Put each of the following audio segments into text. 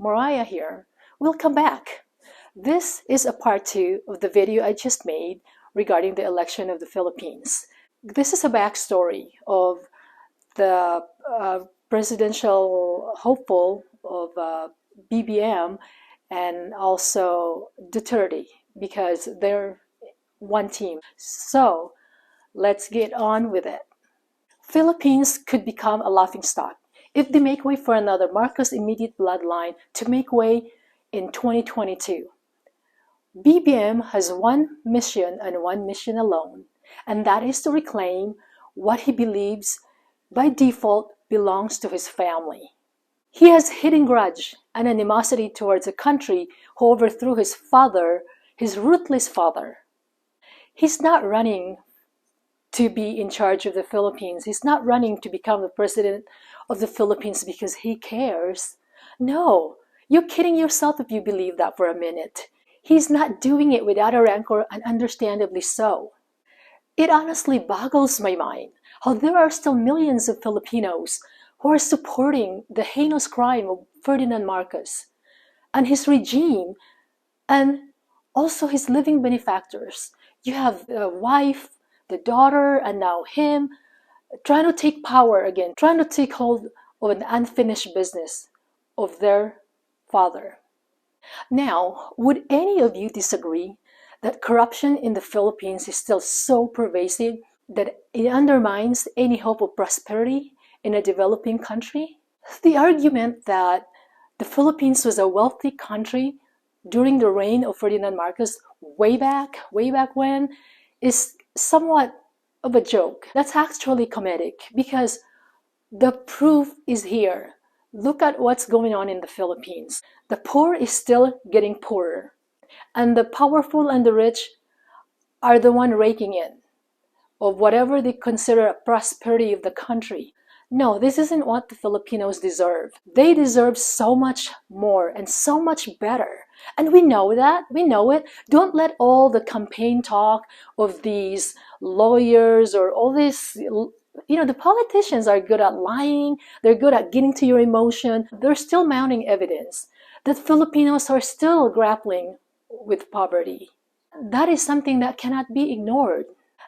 Mariah here. Welcome back. This is a part 2 of the video I just made regarding the election of the Philippines. This is a backstory of the presidential hopeful of BBM and also Duterte, because they're one team. So let's get on with it. Philippines could become a laughingstock if they make way for another Marcos immediate bloodline to make way in 2022. BBM has one mission and one mission alone, and that is to reclaim what he believes by default belongs to his family. He has hidden grudge and animosity towards a country who overthrew his father, his ruthless father. He's not running to be in charge of the Philippines. He's not running to become the president of the Philippines because he cares. No, you're kidding yourself if you believe that for a minute. He's not doing it without a rancor, and understandably so. It honestly boggles my mind how there are still millions of Filipinos who are supporting the heinous crime of Ferdinand Marcos and his regime, and also his living benefactors. You have the wife, the daughter, and now him, trying to take power again, trying to take hold of an unfinished business of their father. Now, would any of you disagree that corruption in the Philippines is still so pervasive that it undermines any hope of prosperity in a developing country? The argument that the Philippines was a wealthy country during the reign of Ferdinand Marcos way back when is somewhat of a joke. That's actually comedic because the proof is here. Look at what's going on in the Philippines. The poor is still getting poorer, and the powerful and the rich are the one raking in of whatever they consider a prosperity of the country. No, this isn't what the Filipinos deserve. They deserve so much more and so much better. And we know that. We know it. Don't let all the campaign talk of these lawyers or all this, the politicians are good at lying. They're good at getting to your emotion. They're still mounting evidence that Filipinos are still grappling with poverty. That is something that cannot be ignored.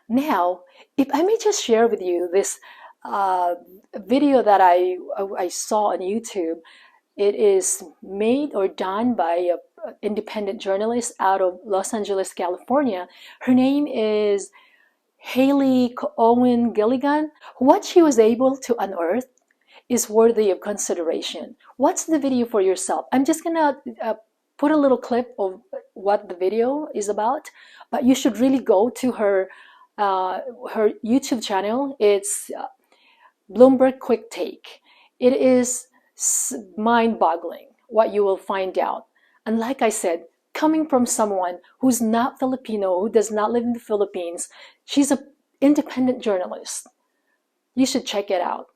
Now, if I may just share with you this video that I saw on YouTube. It is made or done by an independent journalist out of Los Angeles, California. Her name is Haley Owen Gilligan. What she was able to unearth is worthy of consideration. Watch the video for yourself. I'm just gonna put a little clip of what the video is about, but you should really go to her YouTube channel. It's Bloomberg Quick Take. It is mind-boggling what you will find out. And like I said, coming from someone who's not Filipino, who does not live in the Philippines, she's an independent journalist. You should check it out.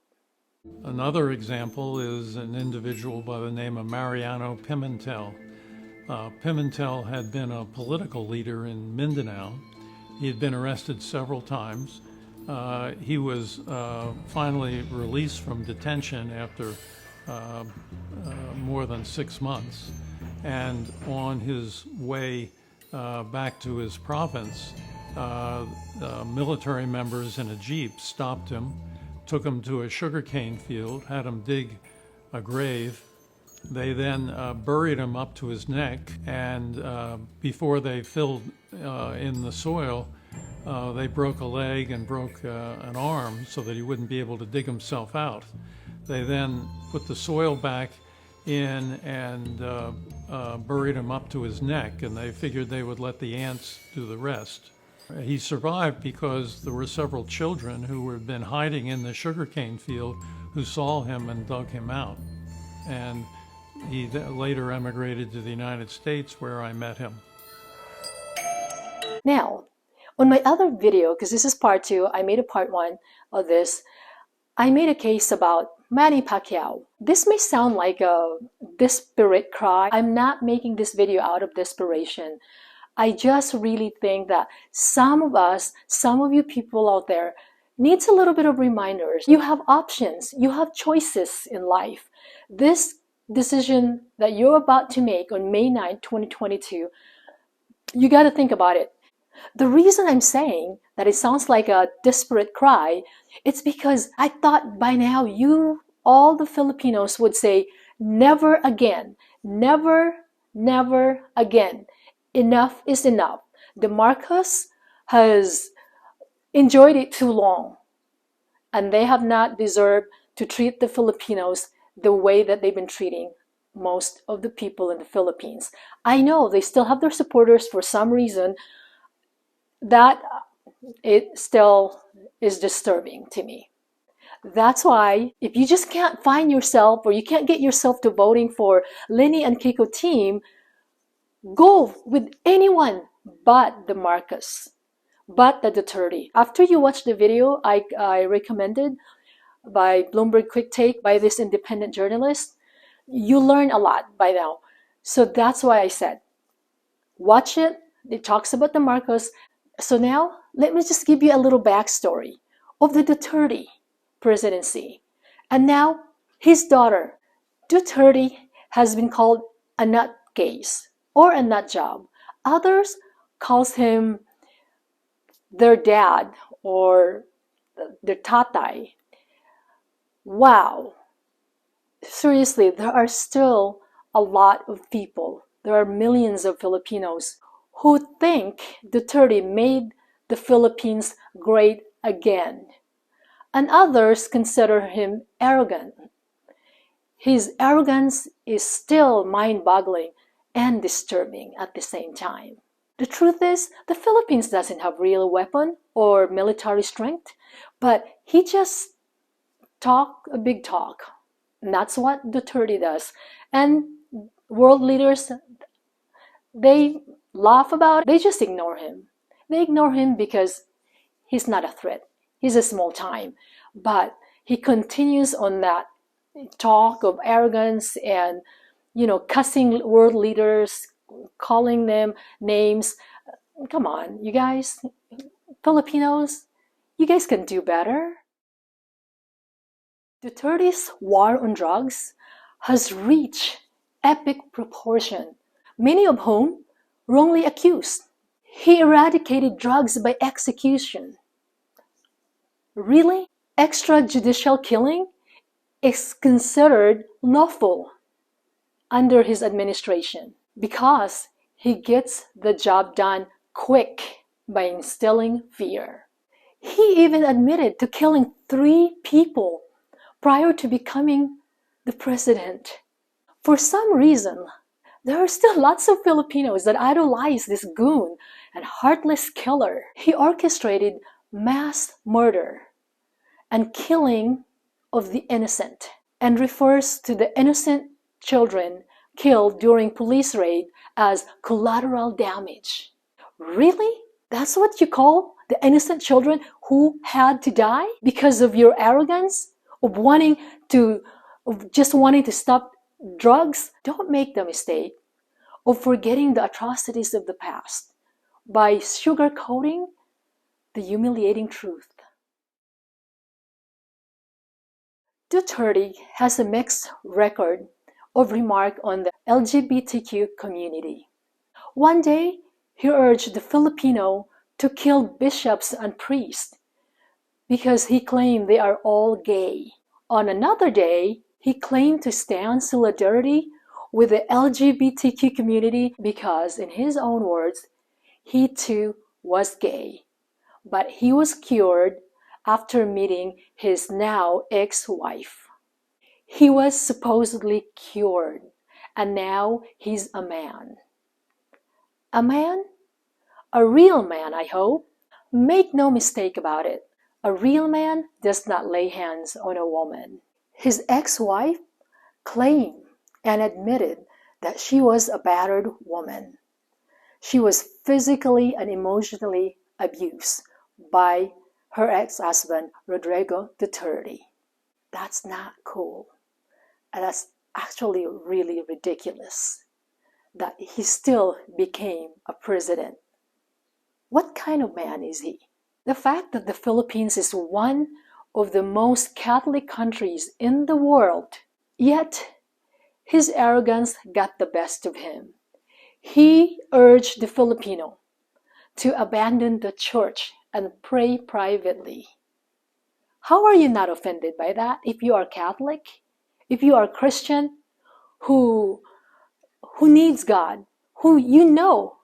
Another example is an individual by the name of Mariano Pimentel. Pimentel had been a political leader in Mindanao. He had been arrested several times. He was finally released from detention after more than 6 months. And on his way back to his province, military members in a jeep stopped him, took him to a sugarcane field, had him dig a grave. They then buried him up to his neck, and before they filled in the soil, they broke a leg and broke an arm so that he wouldn't be able to dig himself out. They then put the soil back in and buried him up to his neck, and they figured they would let the ants do the rest. He survived because there were several children who had been hiding in the sugarcane field who saw him and dug him out. And he later emigrated to the United States, where I met him. Now, on my other video, because this is part 2, I made a part 1 of this, I made a case about Manny Pacquiao. This may sound like a desperate cry. I'm not making this video out of desperation. I just really think that some of us, some of you people out there, needs a little bit of reminders. You have options. You have choices in life. This decision that you're about to make on May 9, 2022, you got to think about it. The reason I'm saying that it sounds like a desperate cry, it's because I thought by now all the Filipinos would say, never again, never, never again. Enough is enough. The Marcos has enjoyed it too long, and they have not deserved to treat the Filipinos the way that they've been treating most of the people in the Philippines. I know they still have their supporters for some reason. That it still is disturbing to me. That's why if you just can't find yourself or you can't get yourself to voting for Lenny and Keiko team, go with anyone but the Marcos, but the Duterte. After you watch the video I recommended by Bloomberg Quick Take by this independent journalist, you learn a lot by now. So that's why I said, watch it. It talks about the Marcos. So now, let me just give you a little backstory of the Duterte presidency. And now, his daughter, Duterte, has been called a nutcase or a nut job. Others calls him their dad or their tatay. Wow. Seriously, there are still a lot of people. There are millions of Filipinos who think Duterte made the Philippines great again. And others consider him arrogant. His arrogance is still mind-boggling and disturbing at the same time. The truth is, the Philippines doesn't have real weapon or military strength, but he just talk a big talk. And that's what Duterte does. And world leaders, they laugh about it. They just ignore him. They ignore him because he's not a threat. He's a small time. But he continues on that talk of arrogance and, cussing world leaders, calling them names. Come on, you guys, Filipinos, you guys can do better. Duterte's war on drugs has reached epic proportion, many of whom wrongly accused. He eradicated drugs by execution. Really? Extrajudicial killing is considered lawful under his administration because he gets the job done quick by instilling fear. He even admitted to killing 3 people prior to becoming the president. For some reason, there are still lots of Filipinos that idolize this goon and heartless killer. He orchestrated mass murder and killing of the innocent and refers to the innocent children killed during police raid as collateral damage. Really? That's what you call the innocent children who had to die because of your arrogance of just wanting to stop drugs? Don't make the mistake of forgetting the atrocities of the past by sugarcoating the humiliating truth. Duterte has a mixed record of remark on the LGBTQ community. One day, he urged the Filipino to kill bishops and priests because he claimed they are all gay. On another day, he claimed to stand solidarity with the LGBTQ community because, in his own words, he too was gay. But he was cured after meeting his now ex-wife. He was supposedly cured, and now he's a man. A man? A real man, I hope. Make no mistake about it. A real man does not lay hands on a woman. His ex-wife claimed and admitted that she was a battered woman. She was physically and emotionally abused by her ex-husband, Rodrigo Duterte. That's not cool. And that's actually really ridiculous that he still became a president. What kind of man is he? The fact that the Philippines is one of the most Catholic countries in the world, yet His arrogance got the best of him. He urged the Filipino to abandon the church and pray privately. How are you not offended by that if you are Catholic? If you are Christian who needs God, who you know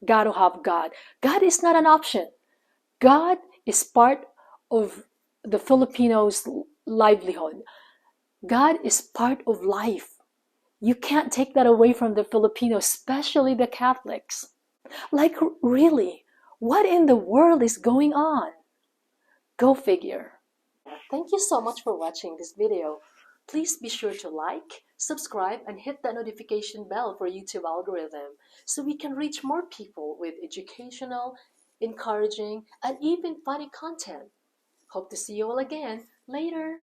got to have God. God is not an option. God is part of the Filipinos' livelihood. God is part of life. You can't take that away from the Filipinos, especially the Catholics. Like, really, what in the world is going on? Go figure. Thank you so much for watching this video. Please be sure to like, subscribe, and hit that notification bell for YouTube algorithm so we can reach more people with educational, encouraging, and even funny content. Hope to see you all again later.